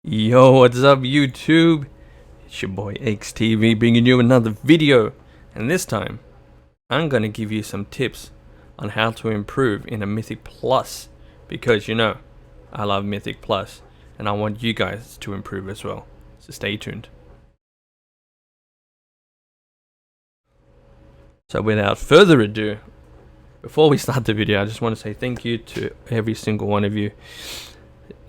Yo, what's up YouTube? It's your boy XTV bringing you another video, and this time I'm gonna give you some tips on how to improve in a Mythic Plus, because I love Mythic Plus and I want you guys to improve as well, so stay tuned. So without further ado, before we start the video, I just want to say thank you to every single one of you,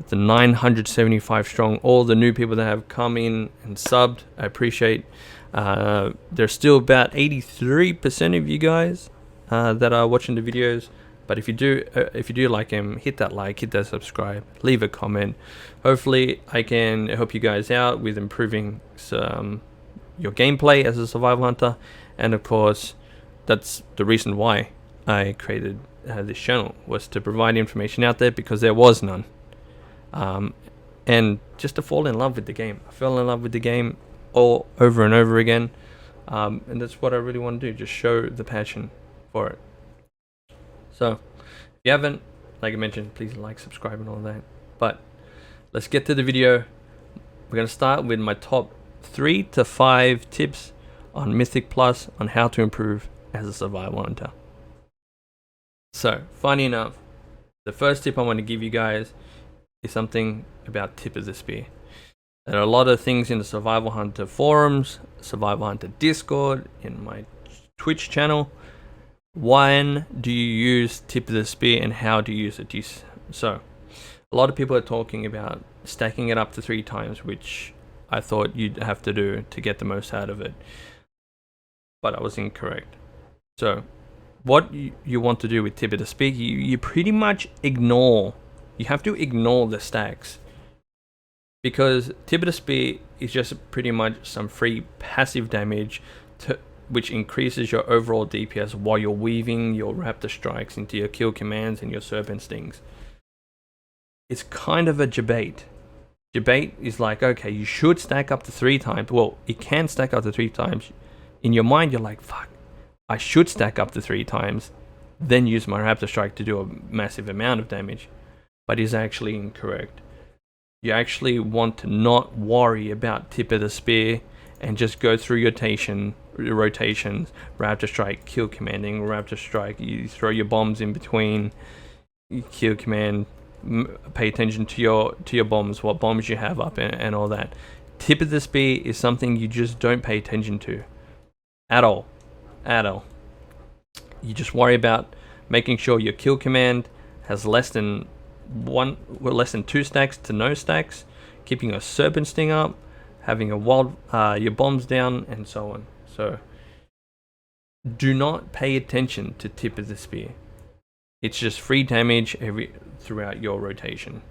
the 975 strong, all the new people that have come in and subbed. I appreciate. There's still about 83% of you guys that are watching the videos, but if you do like them, hit that like, hit that subscribe, leave a comment. Hopefully I can help you guys out with improving your gameplay as a survival hunter, and of course that's the reason why I created this channel, was to provide information out there because there was none. And just to fall in love with the game. I fell in love with the game all over and over again, and that's what I really want to do, just show the passion for it. So if you haven't, like I mentioned, please like, subscribe and all that. But let's get to the video. We're going to start with my top 3 to 5 tips on Mythic Plus on how to improve as a survival hunter. So funny enough, the first tip I want to give you guys is something about tip of the spear. There are a lot of things in the Survival Hunter forums, Survival Hunter Discord, in my Twitch channel. When do you use tip of the spear and how do you use it? So a lot of people are talking about stacking it up to 3 times, which I thought you'd have to do to get the most out of it, but I was incorrect. So what you want to do with tip of the spear, you pretty much ignore. You have to ignore the stacks, because tip of the spear is just pretty much some free passive damage which increases your overall DPS while you're weaving your Raptor Strikes into your kill commands and your Serpent Stings. It's kind of a debate. Debate is like, okay, you should stack up to 3 times. Well, it can stack up to 3 times. In your mind, you're like, fuck, I should stack up to 3 times, then use my Raptor Strike to do a massive amount of damage. But is actually incorrect. You actually want to not worry about tip of the spear and just go through your rotations, Raptor Strike, kill commanding, Raptor Strike, you throw your bombs in between, you kill command, pay attention to your bombs, what bombs you have up and all that. Tip of the spear is something you just don't pay attention to at all. You just worry about making sure your kill command has less than 2 stacks to no stacks, keeping a Serpent Sting up, having a wild your bombs down, and so on. So do not pay attention to tip of the spear. It's just free damage throughout your rotation,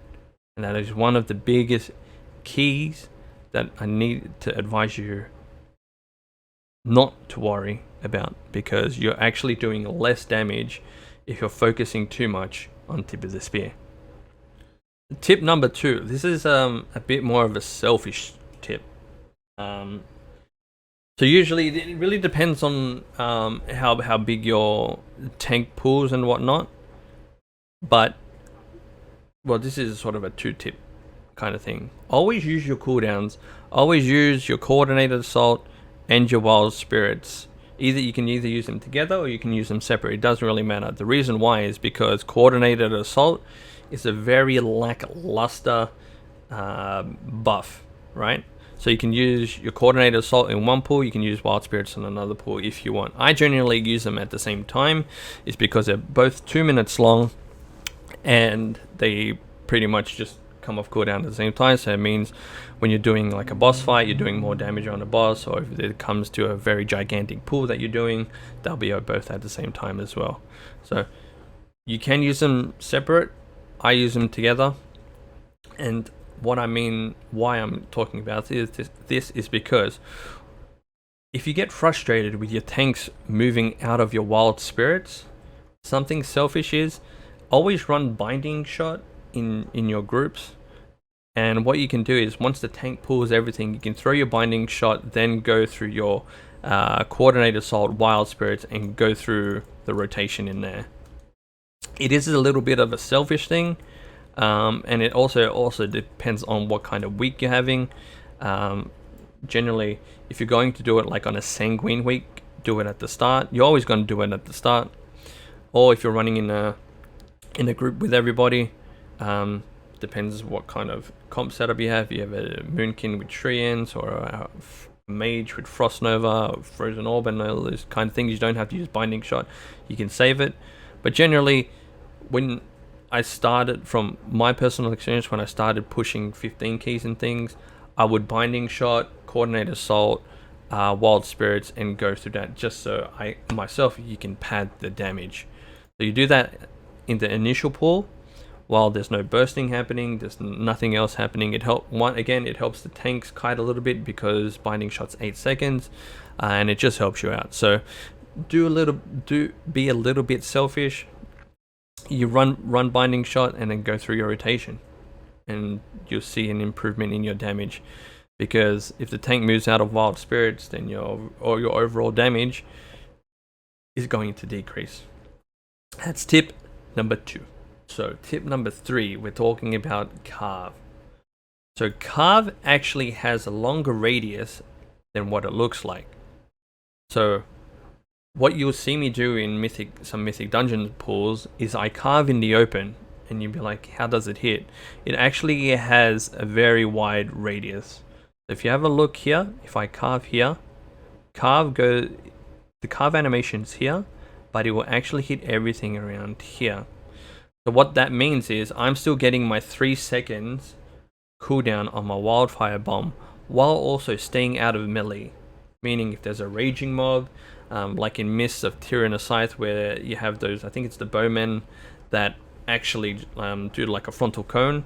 and that is one of the biggest keys that I need to advise you not to worry about, because you're actually doing less damage if you're focusing too much on tip of the spear. Tip number 2. This is a bit more of a selfish tip. So usually it really depends on how big your tank pools and whatnot. But well, this is sort of a 2-tip kind of thing. Always use your cooldowns. Always use your Coordinated Assault and your Wild Spirits. You can either use them together or you can use them separate. It doesn't really matter. The reason why is because Coordinated Assault is a very lackluster buff, right? So you can use your Coordinated Assault in one pool, you can use Wild Spirits in another pool if you want. I generally use them at the same time. It's because they're both 2 minutes long and they pretty much just come off cooldown at the same time. So it means when you're doing like a boss fight, you're doing more damage on a boss, or if it comes to a very gigantic pool that you're doing, they'll be both at the same time as well. So you can use them separate. I use them together, and what I mean, why I'm talking about this is because if you get frustrated with your tanks moving out of your Wild Spirits, something selfish is always run Binding Shot in your groups. And what you can do is, once the tank pulls everything, you can throw your Binding Shot, then go through your Coordinated Assault, Wild Spirits, and go through the rotation in there. It is a little bit of a selfish thing, And it also depends on what kind of week you're having. Generally, if you're going to do it like on a sanguine week, do it at the start. You're always going to do it at the start. Or if you're running in a group with everybody, depends what kind of comp setup you have. You have a Moonkin with Treants, or a Mage with Frost Nova, or Frozen Orb, and all those kind of things. You don't have to use Binding Shot. You can save it. But generally, when I started, from my personal experience, when I started pushing 15 keys and things, I would Binding Shot, Coordinate Assault, Wild Spirits, and go through that, just so you can pad the damage. So you do that in the initial pull, while there's no bursting happening, there's nothing else happening. It helps the tanks kite a little bit, because Binding Shot's 8 seconds, and it just helps you out. So be a little bit selfish. You run Binding Shot and then go through your rotation, and you'll see an improvement in your damage. Because if the tank moves out of Wild Spirits, then your overall damage is going to decrease. That's tip number 2. So tip number 3, we're talking about Carve. So Carve actually has a longer radius than what it looks like. So what you'll see me do in some Mythic Dungeon pulls is I carve in the open, and you'll be like, how does it hit? It actually has a very wide radius. If you have a look here, if I carve here, the carve animation's here, but it will actually hit everything around here. So what that means is I'm still getting my 3 seconds cooldown on my Wildfire Bomb, while also staying out of melee. Meaning if there's a raging mob, like in Mists of Tyranna Scythe, where you have those, I think it's the bowmen that actually do like a frontal cone,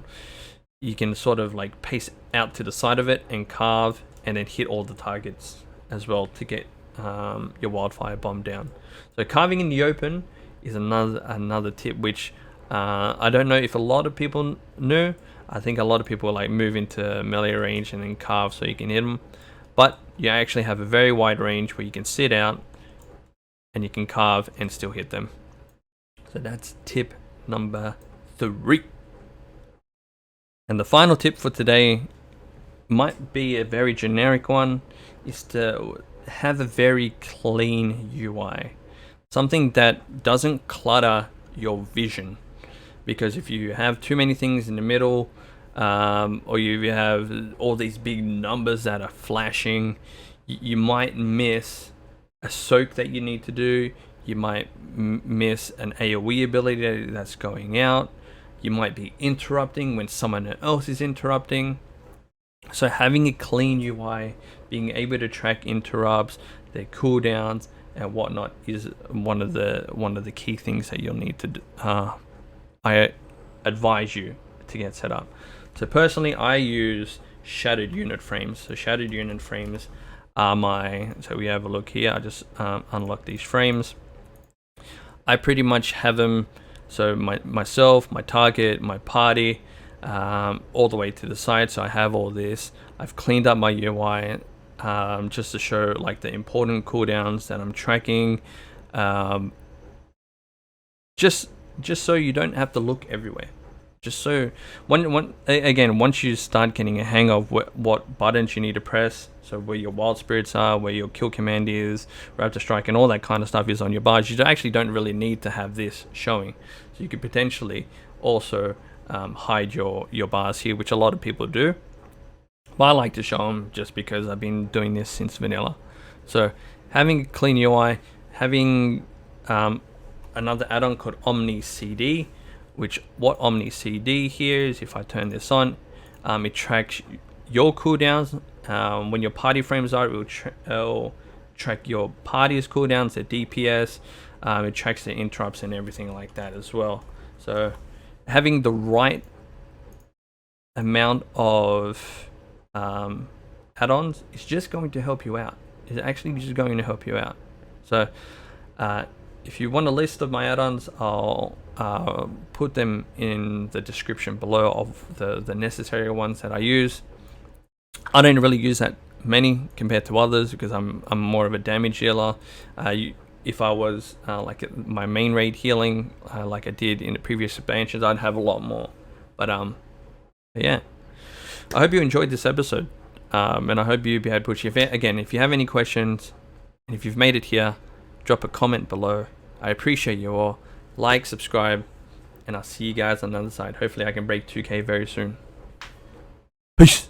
you can sort of like pace out to the side of it and carve, and then hit all the targets as well to get your Wildfire Bomb down. So carving in the open is another tip, which I don't know if a lot of people knew. I think a lot of people like move into melee range and then carve so you can hit them. But you actually have a very wide range where you can sit out and you can carve and still hit them. So that's tip number 3. And the final tip for today might be a very generic one, is to have a very clean UI. Something that doesn't clutter your vision. Because if you have too many things in the middle, or you have all these big numbers that are flashing, you might miss a soak that you need to do. You might miss an AoE ability that's going out. You might be interrupting when someone else is interrupting. So having a clean UI, being able to track interrupts, their cooldowns and whatnot, is one of the key things that you'll need to do. I advise you to get set up. So personally, I use Shattered Unit Frames. So Shattered Unit Frames are so we have a look here. I just unlock these frames. I pretty much have them, so myself, my target, my party, all the way to the side. So I have all this. I've cleaned up my UI just to show like the important cooldowns that I'm tracking. Just so you don't have to look everywhere. Just so once you start getting a hang of what buttons you need to press, so where your Wild Spirits are, where your kill command is, Raptor Strike, and all that kind of stuff is on your bars, you actually don't really need to have this showing. So you could potentially also hide your bars here, which a lot of people do. But I like to show them just because I've been doing this since vanilla. So having a clean UI, having another add-on called Omni CD, which what Omni CD here is, if I turn this on, it tracks your cooldowns. When your party frames are, it'll track your party's cooldowns, their DPS. It tracks the interrupts and everything like that as well. So having the right amount of add-ons is just going to help you out. It's actually just going to help you out. So if you want a list of my add-ons, I'll put them in the description below of the necessary ones that I use. I don't really use that many compared to others because I'm more of a damage healer. If I was like my main raid healing, like I did in the previous expansions, I'd have a lot more. But yeah, I hope you enjoyed this episode, and I hope you'll be able to push. If you have any questions, and if you've made it here, drop a comment below. I appreciate you all. Like, subscribe, and I'll see you guys on the other side. Hopefully I can break 2K very soon. Peace.